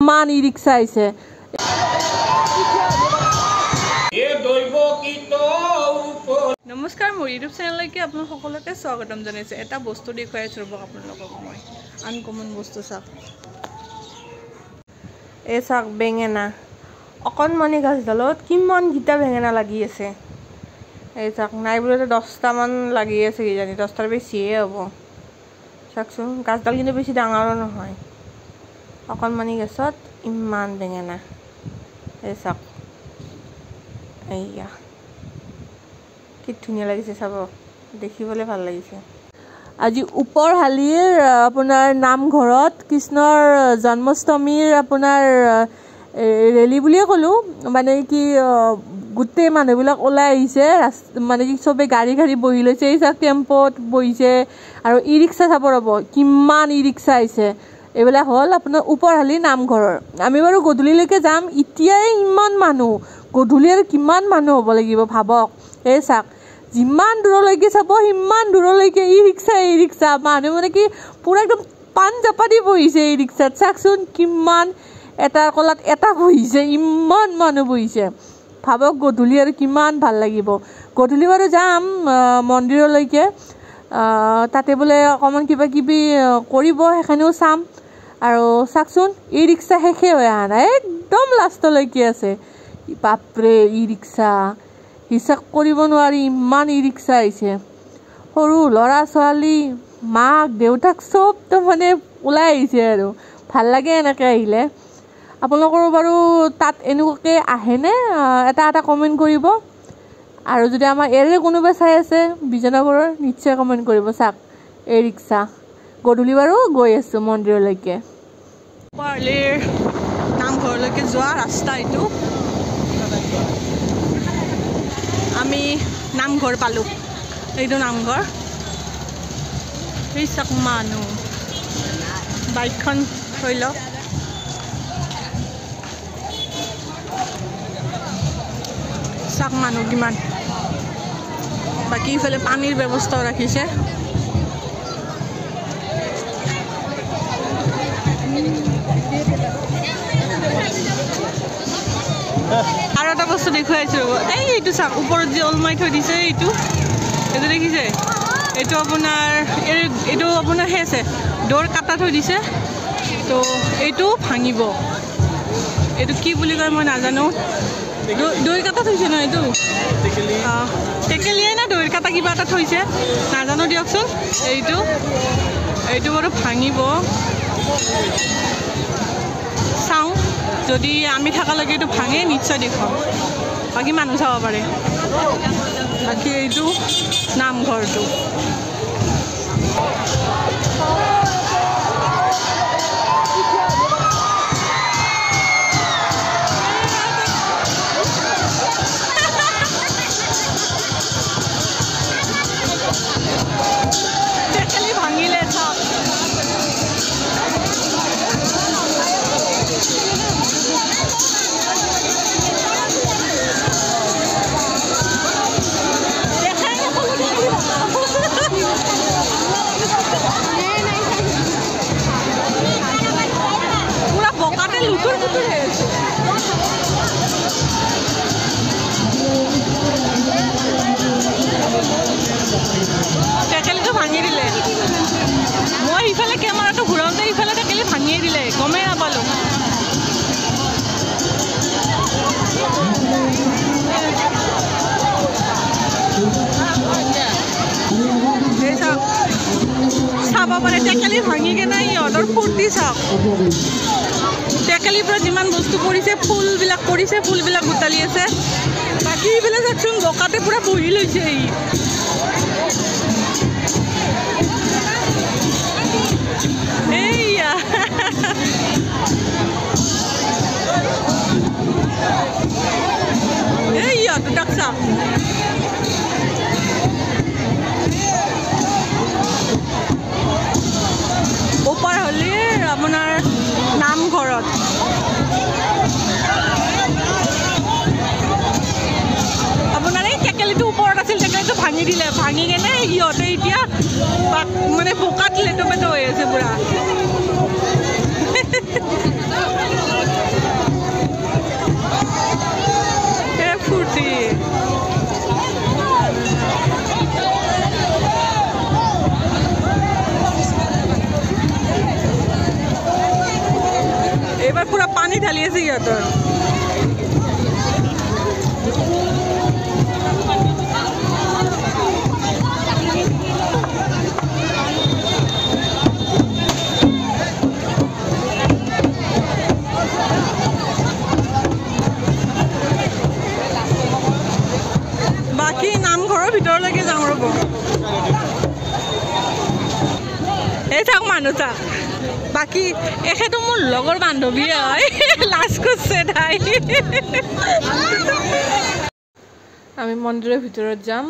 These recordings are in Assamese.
কিমান ই ৰিক্সা আহিছে নমস্কাৰ মোৰ ইউটিউব চেনেললৈকে আপোনালোক সকলোকে স্বাগতম জনাইছো এটা বস্তু দেখুৱাই আছো ৰব আপোনালোকক মই আনকমন বস্তু চাওক এই চাওক বেঙেনা অকণমানি গাছডালত কিমান গিটা বেঙেনা লাগি আছে এই চাওক নাই বুলিতে 10টা মান লাগি আছে কি জানি 10টাৰ বেছিয়ে হ'ব চাওকচোন গাছডাল কিন্তু বেছি ডাঙৰো নহয় অকণমানি গছত ইমান বেঙেনা এই চাওক এইয়া কি ধুনীয়া লাগিছে চাব দেখিবলৈ ভাল লাগিছে আজি ওপৰহালিৰ আপোনাৰ নামঘৰত কৃষ্ণৰ জন্মাষ্টমীৰ আপোনাৰ ৰেলী বুলিয়ে ক'লো মানে কি গোটেই মানুহবিলাক ওলাই আহিছে মানে কি চবে গাড়ী বহি লৈছে এই চাওক টেম্পোত বহিছে আৰু ই ৰিক্সা চাব ৰ'ব কিমান ই ৰিক্সা আহিছে এইবিলাক হ'ল আপোনাৰ ওপৰহালি নামঘৰৰ আমি বাৰু গধূলিলৈকে যাম এতিয়াই ইমান মানুহ গধূলি আৰু কিমান মানুহ হ'ব লাগিব ভাবক এই চাওক যিমান দূৰলৈকে চাব সিমান দূৰলৈকে ই ৰিক্সা মানুহ মানে কি পুৰা একদম পান জাপাদি বহিছে ই ৰিক্সাত চাওকচোন কিমান এটাৰ কলাত এটা বহিছে ইমান মানুহ বহিছে ভাবক গধূলি আৰু কিমান ভাল লাগিব গধূলি বাৰু যাম মন্দিৰলৈকে তাতে বোলে অকণমান কিবা কিবি কৰিব সেইখিনিও চাম আৰু চাওকচোন ই ৰিক্সা শেষে হৈ অহা নাই একদম লাষ্টলৈকে আছে বাপৰে ই ৰিক্সা হিচাপ কৰিব নোৱাৰি ইমান ই ৰিক্সা আহিছে সৰু ল'ৰা ছোৱালী মাক দেউতাক চব তো মানে ওলাই আহিছে আৰু ভাল লাগে এনেকৈ আহিলে আপোনালোকৰ বাৰু তাত এনেকুৱাকৈ আহেনে এটা কমেণ্ট কৰিব আৰু যদি আমাৰ এৰে কোনোবা চাই আছে বিজয়নগৰৰ নিশ্চয় কমেণ্ট কৰিব চাওক এই ৰিক্সা গধূলি বাৰু গৈ আছোঁ মন্দিৰলৈকে ওপৰহালিৰ নামঘৰলৈকে যোৱা ৰাস্তা এইটো আমি নামঘৰ পালোঁ এইটো নামঘৰ এই চাওক মানুহ বাইকখন থৈ লওক চাওক মানুহ কিমান বাকী ইফালে পানীৰ ব্যৱস্থাও ৰাখিছে আৰু এটা বস্তু দেখুৱাইছোঁ এইটো চাওক ওপৰত যে ওলমাই থৈ দিছে এইটো দেখিছে এইটো আপোনাৰ সেই আছে দৌৰ কাটা থৈ দিছে তো এইটো ভাঙিব এইটো কি বুলি কয় মই নাজানো দৈ কাটা থৈছে ন এইটো টেকেলিয়াই না দৈ কাটা কিবা এটা থৈছে নাজানো দিয়কচোন এইটো বাৰু ভাঙিব চাওঁ যদি আমি থকালৈকে এইটো ভাঙে নিশ্চয় দেখুৱাম বাকী মানুহ চাব পাৰে বাকী এইটো নামঘৰটো টেকেলিটো ভাঙি দিলে মই ইফালে কেমেৰাটো ঘূৰাওঁতে ইফালে টেকেলি ভাঙিয়ে দিলে গমেই নাপালোঁ চাব পাৰে টেকেলি ভাঙি কেনে ইহঁতৰ ফূৰ্তি চাওক টেকেলিৰ পৰা যিমান বস্তু পৰিছে ফুলবিলাক বুটালি আছে বাকী এইবিলাক চাওকচোন বোকাতে পুৰা বহি লৈছে এইয়া দুটাক চাওক ওপৰহালিৰ আপোনাৰ নামঘৰত আপোনাৰ এই টেকেলিটো ওপৰত আছিল টেকেলিটো ভাঙি দিলে ভাঙি কেনে সিহঁতে এতিয়া মানে বোকাত লেটো পেটো হৈ আছে পুৰা এইবাৰ পুৰা পানী ঢালি আছে সিহঁতৰ বাকী নামঘৰৰ ভিতৰলৈকে যাওঁ ৰ'ব এই থাক মানুহ থাক বাকী এখেতো মোৰ লগৰ বান্ধৱী হয় লাজ কৰিছে তাই আমি মন্দিৰৰ ভিতৰত যাম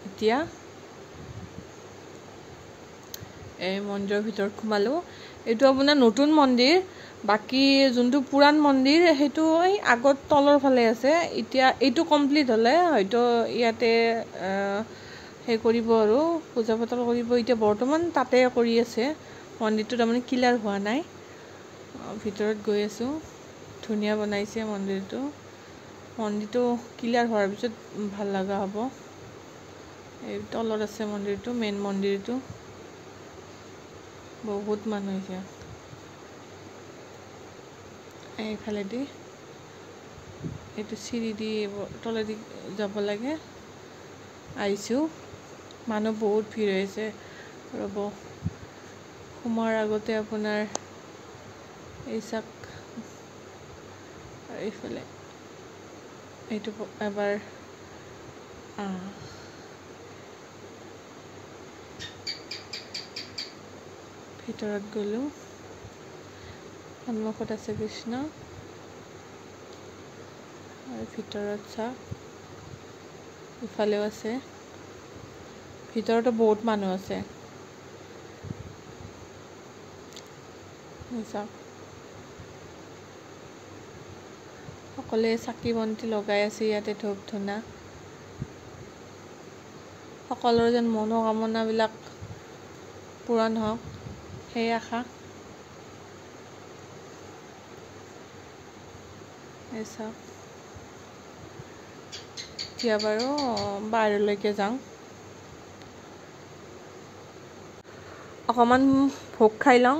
এতিয়া এই মন্দিৰৰ ভিতৰত সোমালোঁ এইটো আপোনাৰ নতুন মন্দিৰ বাকী যোনটো পুৰাণ মন্দিৰ সেইটো এই আগত তলৰ ফালে আছে এতিয়া এইটো কমপ্লিট হ'লে হয়তো ইয়াতে সেই কৰিব আৰু পূজা পাতল কৰিব এতিয়া বৰ্তমান তাতে কৰি আছে মন্দিৰটো তাৰমানে ক্লিয়াৰ হোৱা নাই ভিতৰত গৈ আছোঁ ধুনীয়া বনাইছে মন্দিৰটো ক্লিয়াৰ হোৱাৰ পিছত ভাল লগা হ'ব এই তলত আছে মন্দিৰটো মেইন মন্দিৰটো বহুত মানুহ হৈছে এইফালেদি এইটো চিৰি দি তলেদি যাব লাগে আহিছোঁ মানুহ বহুত ভিৰ হৈছে ৰ'ব সোমোৱাৰ আগতে আপোনাৰ এই চাক আৰু এইফালে এইটো এবাৰ ভিতৰত গ'লোঁ সন্মুখত আছে কৃষ্ণ আৰু ভিতৰত চাওক ইফালেও আছে ভিতৰতো বহুত মানুহ আছে চাওক সকলোৱে চাকি বন্তি লগাই আছে ইয়াতে ধূপ ধূনা সকলোৰে যেন মনোকামনাবিলাক পূৰণ হওক সেই আশা এই চাওক এতিয়া বাৰু বাহিৰলৈকে যাওঁ অকণমান ভোগ খাই লওঁ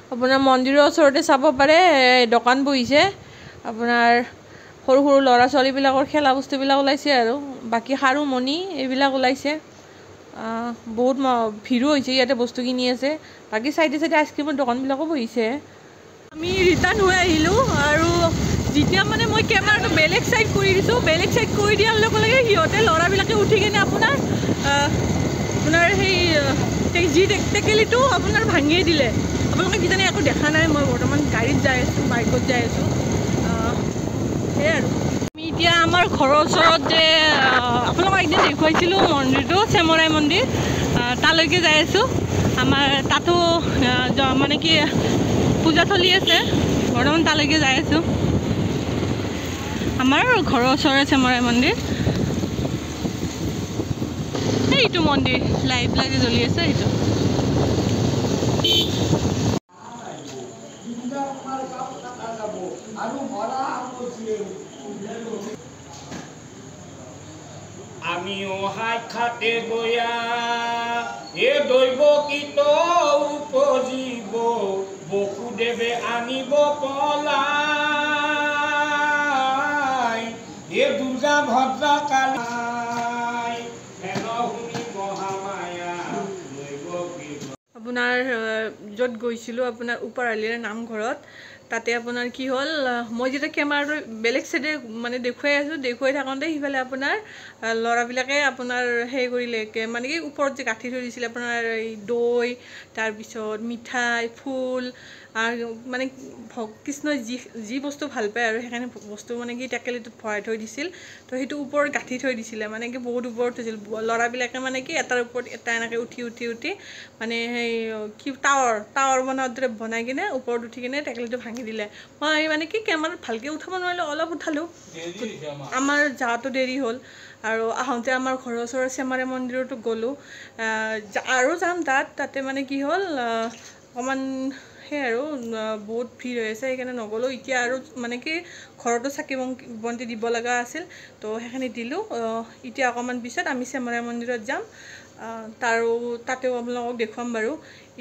আপোনাৰ মন্দিৰৰ ওচৰতে চাব পাৰে দোকান বহিছে আপোনাৰ সৰু সৰু ল'ৰা ছোৱালীবিলাকৰ খেলা বস্তুবিলাক ওলাইছে আৰু বাকী খাৰু মণি এইবিলাক ওলাইছে বহুত ভিৰো হৈছে ইয়াতে বস্তু কিনি আছে বাকী চাইডে চাইডে আইচক্ৰীমৰ দোকানবিলাকো বহিছে আমি ৰিটাৰ্ণ হৈ আহিলোঁ আৰু যেতিয়া মানে মই কেমেৰাটো বেলেগ চাইড কৰি দিছোঁ বেলেগ চাইড কৰি দিয়াৰ লগে লগে সিহঁতে ল'ৰাবিলাকে উঠি কিনে আপোনাৰ সেই যি টেকেলিটো আপোনাৰ ভাঙিয়ে দিলে আপোনালোকে কিজানি একো দেখা নাই মই বৰ্তমান গাড়ীত যাই আছোঁ বাইকত যাই আছোঁ সেয়াই আৰু আমি এতিয়া আমাৰ ঘৰৰ ওচৰত যে আপোনালোকক একদিন দেখুৱাইছিলোঁ মন্দিৰটো চেমৰাই মন্দিৰ তালৈকে যাই আছোঁ আমাৰ তাতো মানে কি পূজা চলি আছে বৰ্তমান তালৈকে যাই আছোঁ আমাৰ ঘৰৰ ওচৰৰে চেমৰাই মন্দিৰ এইটো মন্দিৰ লাইট লাগি জ্বলি আছে এইটো আমি অহাই খাতে গয়া এ দৈব কীট উপজীব বসুদেৱে আনিব পলাই এ দুৰ্গা ভদ্ৰা কালী আপোনাৰ য'ত গৈছিলোঁ আপোনাৰ ওপৰআলিৰ নামঘৰত তাতে আপোনাৰ কি হ'ল মই যেতিয়া কেমেৰাটো বেলেগ চাইডে মানে দেখুৱাই থাকোঁতে সিফালে আপোনাৰ ল'ৰাবিলাকে আপোনাৰ হেৰি কৰিলে মানে কি ওপৰত যে গাঁঠি থৈ দিছিলে আপোনাৰ এই দৈ তাৰপিছত মিঠাই ফুল আৰু মানে কৃষ্ণই যি বস্তু ভাল পায় আৰু সেইকাৰণে বস্তু মানে কি টেকেলিটোত ভৰাই থৈ দিছিল তো সেইটো ওপৰত গাঁঠি থৈ দিছিলে মানে কি বহুত ওপৰত থৈছিল ল'ৰাবিলাকে মানে কি এটাৰ ওপৰত এটা এনেকৈ উঠি মানে সেই কি টাৱাৰ বনোৱাৰ দৰে বনাই কিনে ওপৰত উঠি কিনে টেকেলিটো ভাঙি দিলে মই মানে কি কেমেৰাত ভালকৈ উঠাব নোৱাৰিলোঁ অলপ উঠালোঁ আমাৰ যাওঁতে দেৰি হ'ল আৰু আহোঁতে আমাৰ ঘৰৰ ওচৰৰ চেমাৰে মন্দিৰতো গ'লোঁ আৰু যাম তাতে মানে কি হ'ল অকণমান সেই আৰু বহুত ভিৰ হৈ আছে সেইকাৰণে নগ'লোঁ এতিয়া আৰু মানে কি ঘৰতো চাকি বন্তি দিব লগা আছিল তো সেইখিনি দিলোঁ এতিয়া অকণমান পিছত আমি চেমাৰে মন্দিৰত যাম তাতেও আপোনালোকক দেখুৱাম বাৰু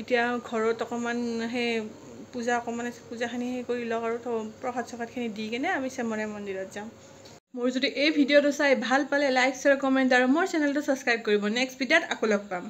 এতিয়া ঘৰত অকণমান সেই পূজা অকণমান আছে পূজাখিনি সেই কৰি লওক আৰু প্ৰসাদ চসাদখিনি দি কিনে আমি চেমৰাই মন্দিৰত যাম মোৰ যদি এই ভিডিঅ'টো চাই ভাল পালে লাইক শ্বেয়াৰ কমেণ্ট আৰু মোৰ চেনেলটো ছাবস্ক্ৰাইব কৰিব নেক্সট ভিডিঅ'ত আকৌ লগ পাম